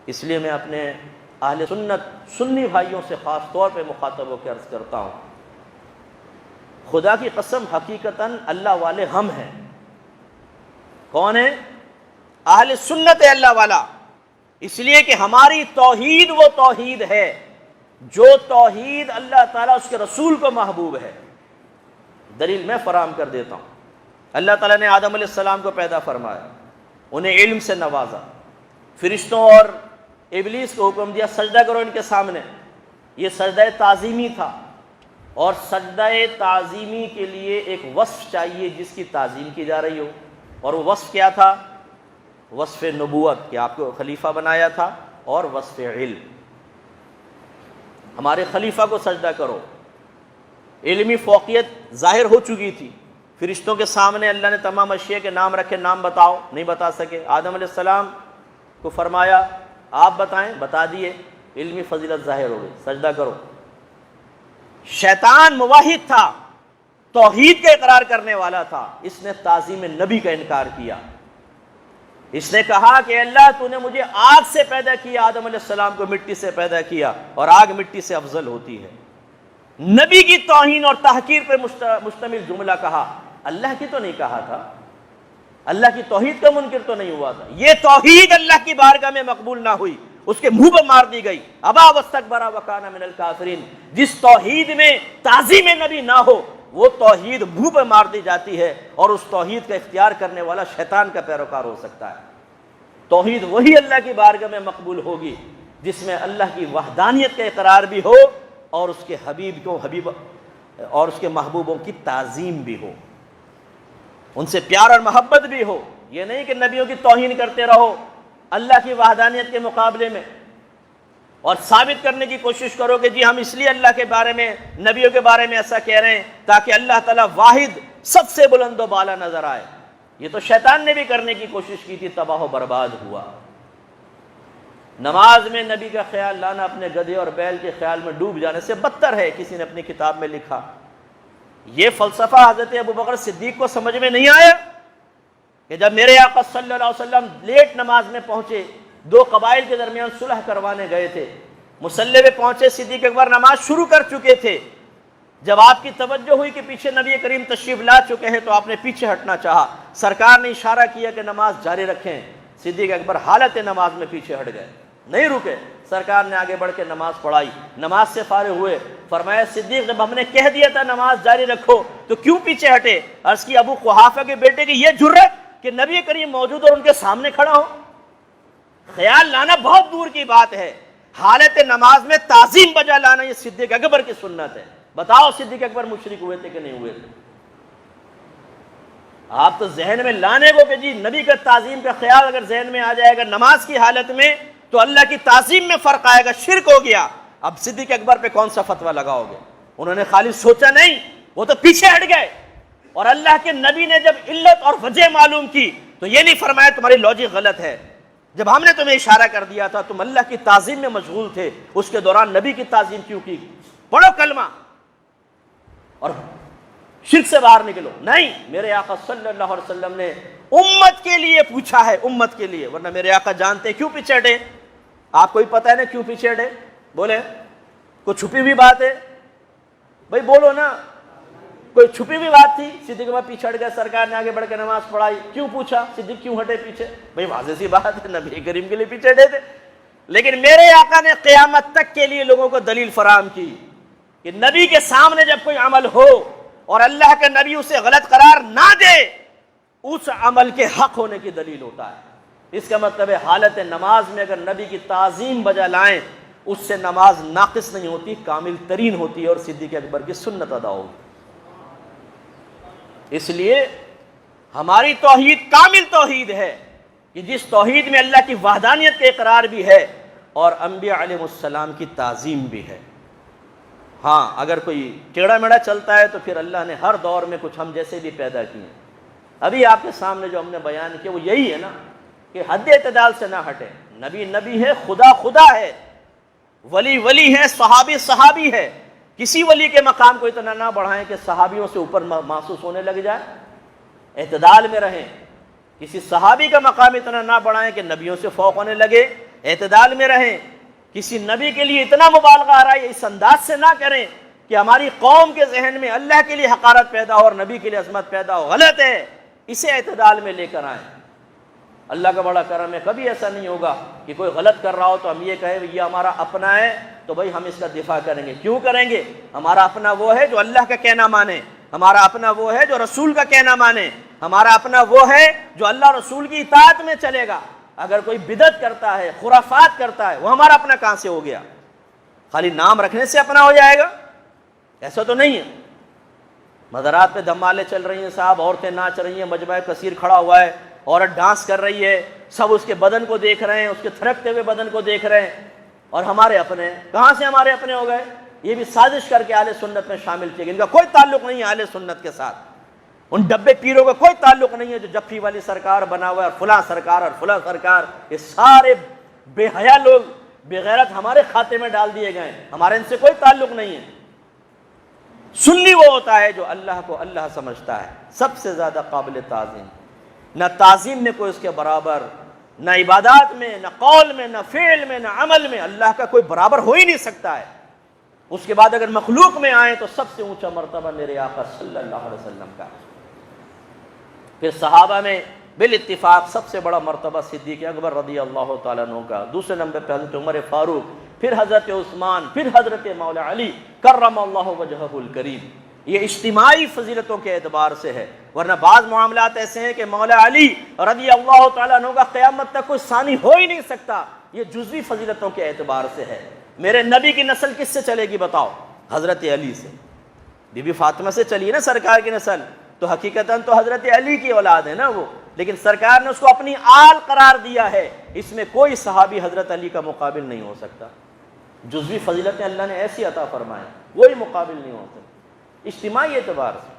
اس لیے میں اپنے اہل سنت سنی بھائیوں سے خاص طور پہ مخاطب ہو کے عرض کرتا ہوں، خدا کی قسم حقیقتاً اللہ والے ہم ہیں۔ کون ہیں؟ اہل سنت ہے اللہ والا، اس لیے کہ ہماری توحید وہ توحید ہے جو توحید اللہ تعالیٰ اس کے رسول کو محبوب ہے۔ دلیل میں فراہم کر دیتا ہوں۔ اللہ تعالیٰ نے آدم علیہ السلام کو پیدا فرمایا، انہیں علم سے نوازا، فرشتوں اور ابلیس کو حکم دیا سجدہ کرو ان کے سامنے۔ یہ سجدہ تعظیمی تھا، اور سجدہ تعظیمی کے لیے ایک وصف چاہیے جس کی تعظیم کی جا رہی ہو، اور وہ وصف کیا تھا؟ وصف نبوت، کہ آپ کو خلیفہ بنایا تھا، اور وصف علم، ہمارے خلیفہ کو سجدہ کرو۔ علمی فوقیت ظاہر ہو چکی تھی، فرشتوں کے سامنے اللہ نے تمام اشیاء کے نام رکھے، نام بتاؤ، نہیں بتا سکے۔ آدم علیہ السلام کو فرمایا آپ بتائیں، بتا دیے، علمی فضیلت ظاہر ہو گئی، سجدہ کرو۔ شیطان موحد تھا، توحید کا اقرار کرنے والا تھا، اس نے تعظیم نبی کا انکار کیا۔ اس نے کہا کہ اللہ تو نے مجھے آگ سے پیدا کیا، آدم علیہ السلام کو مٹی سے پیدا کیا، اور آگ مٹی سے افضل ہوتی ہے۔ نبی کی توہین اور تحقیر پر مشتمل جملہ کہا، اللہ کی تو نہیں کہا تھا، اللہ کی توحید کا منکر تو نہیں ہوا تھا۔ یہ توحید اللہ کی بارگاہ میں مقبول نہ ہوئی، اس کے منہ پہ مار دی گئی، ابا واستکبر وکان من الکافرین۔ جس توحید میں تعظیم نبی نہ ہو وہ توحید منہ پہ مار دی جاتی ہے، اور اس توحید کا اختیار کرنے والا شیطان کا پیروکار ہو سکتا ہے۔ توحید وہی اللہ کی بارگاہ میں مقبول ہوگی جس میں اللہ کی وحدانیت کا اقرار بھی ہو، اور اس کے حبیب اور اس کے محبوبوں کی تعظیم بھی ہو، ان سے پیار اور محبت بھی ہو۔ یہ نہیں کہ نبیوں کی توہین کرتے رہو اللہ کی وحدانیت کے مقابلے میں، اور ثابت کرنے کی کوشش کرو کہ جی ہم اس لیے اللہ کے بارے میں، نبیوں کے بارے میں ایسا کہہ رہے ہیں تاکہ اللہ تعالیٰ واحد سب سے بلند و بالا نظر آئے۔ یہ تو شیطان نے بھی کرنے کی کوشش کی تھی، تباہ و برباد ہوا۔ نماز میں نبی کا خیال لانا اپنے گدھے اور بیل کے خیال میں ڈوب جانے سے بدتر ہے، کسی نے اپنی کتاب میں لکھا۔ یہ فلسفہ حضرت ابوبکر صدیق کو سمجھ میں نہیں آیا کہ جب میرے آقا صلی اللہ علیہ وسلم لیٹ نماز میں پہنچے، دو قبائل کے درمیان صلح کروانے گئے تھے، مصلی پہ پہنچے، صدیق اکبر نماز شروع کر چکے تھے۔ جب آپ کی توجہ ہوئی کہ پیچھے نبی کریم تشریف لا چکے ہیں تو آپ نے پیچھے ہٹنا چاہا، سرکار نے اشارہ کیا کہ نماز جاری رکھیں، صدیق اکبر حالت نماز میں پیچھے ہٹ گئے، نہیں رکے۔ سرکار نے آگے بڑھ کے نماز پڑھائی، نماز سے فارغ ہوئے، فرمایا صدیق جب ہم نے کہہ دیا تھا نماز جاری رکھو تو کیوں پیچھے ہٹے؟ عرض کی ابو قحافہ کے بیٹے کی یہ جرت کہ نبی کریم موجود اور ان کے سامنے کھڑا ہو۔ خیال لانا بہت دور کی بات ہے، حالت نماز میں تعظیم بجا لانا یہ صدیق اکبر کی سنت ہے۔ بتاؤ صدیق اکبر مشرک ہوئے تھے کہ نہیں ہوئے تھے؟ آپ تو ذہن میں لانے کو کہ جی نبی کا تعظیم کا خیال اگر ذہن میں آ جائے گا نماز کی حالت میں تو اللہ کی تعظیم میں فرق آئے گا، شرک ہو گیا۔ اب صدیق اکبر پہ کون سا فتویٰ لگاؤ گے؟ انہوں نے خالی سوچا نہیں، وہ تو پیچھے ہٹ گئے، اور اللہ کے نبی نے جب علت اور وجہ معلوم کی تو یہ نہیں فرمایا تمہاری لاجک غلط ہے، جب ہم نے تمہیں اشارہ کر دیا تھا تم اللہ کی تعظیم میں مشغول تھے، اس کے دوران نبی کی تعظیم کیوں کی؟ پڑھو کلمہ اور شرک سے باہر نکلو۔ نہیں، میرے آقا صلی اللہ علیہ وسلم نے امت کے لیے پوچھا ہے، امت کے لیے، ورنہ میرے آقا جانتے کیوں پیچھے ہٹے؟ آپ کو ہی پتہ ہے نا کیوں پیچھے ہٹے؟ بولے کوئی چھپی ہوئی بات ہے؟ بھائی بولو نا، کوئی چھپی ہوئی بات تھی؟ صدیق اکبر پیچھے ہٹ گئے، سرکار نے آگے بڑھ کے نماز پڑھائی، کیوں پوچھا صدیق کیوں ہٹے پیچھے؟ بھائی واضح سی بات ہے، نبی کریم کے لیے پیچھے ہٹے تھے۔ لیکن میرے آقا نے قیامت تک کے لیے لوگوں کو دلیل فراہم کی کہ نبی کے سامنے جب کوئی عمل ہو اور اللہ کے نبی اسے غلط قرار نہ دے، اس عمل کے حق ہونے کی دلیل ہوتا ہے۔ اس کا مطلب ہے حالت نماز میں اگر نبی کی تعظیم بجا لائیں اس سے نماز ناقص نہیں ہوتی، کامل ترین ہوتی ہے، اور صدیق اکبر کی سنت ادا ہوگی۔ اس لیے ہماری توحید کامل توحید ہے کہ جس توحید میں اللہ کی وحدانیت کا اقرار بھی ہے اور انبیاء علیہ السلام کی تعظیم بھی ہے۔ ہاں اگر کوئی ٹیڑھا میڑھا چلتا ہے تو پھر اللہ نے ہر دور میں کچھ ہم جیسے بھی پیدا کیے ہیں۔ ابھی آپ کے سامنے جو ہم نے بیان کیا وہ یہی ہے نا کہ حد اعتدال سے نہ ہٹے۔ نبی نبی ہے، خدا خدا ہے، ولی ولی ہے، صحابی صحابی ہے۔ کسی ولی کے مقام کو اتنا نہ بڑھائیں کہ صحابیوں سے اوپر محسوس ہونے لگ جائے، اعتدال میں رہیں۔ کسی صحابی کا مقام اتنا نہ بڑھائیں کہ نبیوں سے فوق ہونے لگے، اعتدال میں رہیں. کسی نبی کے لیے اتنا مبالغہ آ رہا ہے اس انداز سے نہ کریں کہ ہماری قوم کے ذہن میں اللہ کے لیے حقارت پیدا ہو اور نبی کے لیے عظمت پیدا ہو. غلط ہے. اسے اعتدال میں لے کر آئیں. اللہ کا بڑا کرم ہے, کبھی ایسا نہیں ہوگا کہ کوئی غلط کر رہا ہو تو ہم یہ کہیں یہ ہمارا اپنا ہے تو بھائی ہم اس کا دفاع کریں گے. کیوں کریں گے؟ ہمارا اپنا وہ ہے جو اللہ کا کہنا مانے, ہمارا اپنا وہ ہے جو رسول کا کہنا مانے, ہمارا اپنا وہ ہے جو اللہ رسول کی اطاعت میں چلے گا. اگر کوئی بدعت کرتا ہے, خرافات کرتا ہے, وہ ہمارا اپنا کہاں سے ہو گیا؟ خالی نام رکھنے سے اپنا ہو جائے گا؟ ایسا تو نہیں ہے. مزارات پہ دھمالے چل رہی ہیں صاحب, عورتیں ناچ رہی ہیں, مجمع کثیر کھڑا ہوا ہے, عورت ڈانس کر رہی ہے, سب اس کے بدن کو دیکھ رہے ہیں, اس کے تھرکتے ہوئے بدن کو دیکھ رہے ہیں, اور ہمارے اپنے کہاں سے ہمارے اپنے ہو گئے؟ یہ بھی سازش کر کے اہل سنت میں شامل کیے گئے. ان کا کوئی تعلق نہیں ہے اہل سنت کے ساتھ. ان ڈبے پیروں کا کوئی تعلق نہیں ہے جو جفی والی سرکار بنا ہوا ہے اور فلاں سرکار اور فلاں سرکار. یہ سارے بے حیا لوگ, بے غیرت ہمارے کھاتے میں ڈال دیے گئے ہیں. ہمارے ان سے کوئی تعلق نہیں ہے. سنی وہ ہوتا ہے جو اللہ کو اللہ سمجھتا ہے, سب سے زیادہ قابل تعظیم. نہ تعظیم میں کوئی اس کے برابر, نہ عبادات میں, نہ قول میں, نہ فعل میں, نہ عمل میں اللہ کا کوئی برابر ہو ہی نہیں سکتا ہے. اس کے بعد اگر مخلوق میں آئیں تو سب سے اونچا مرتبہ میرے آقا صلی اللہ علیہ وسلم کا. پھر صحابہ میں بالاتفاق سب سے بڑا مرتبہ صدیق اکبر رضی اللہ تعالیٰ عنہ کا, دوسرے نمبر پہ حضرت عمر فاروق, پھر حضرت عثمان, پھر حضرت مولا علی کرم اللہ وجہہ الکریم. یہ اجتماعی فضیلتوں کے اعتبار سے ہے, ورنہ بعض معاملات ایسے ہیں کہ مولا علی رضی اللہ تعالیٰ عنہ کا قیامت تک کوئی ثانی ہو ہی نہیں سکتا. یہ جزوی فضیلتوں کے اعتبار سے ہے. میرے نبی کی نسل کس سے چلے گی بتاؤ؟ حضرت علی سے. بی بی فاطمہ سے چلی نا سرکار کی نسل, تو حقیقتاً تو حضرت علی کی اولاد ہے نا وہ, لیکن سرکار نے اس کو اپنی آل قرار دیا ہے. اس میں کوئی صحابی حضرت علی کا مقابل نہیں ہو سکتا. جزوی فضیلتیں اللہ نے ایسی عطا فرمائیں, کوئی مقابل نہیں ہو سکتا اجتماعی اعتبار سے.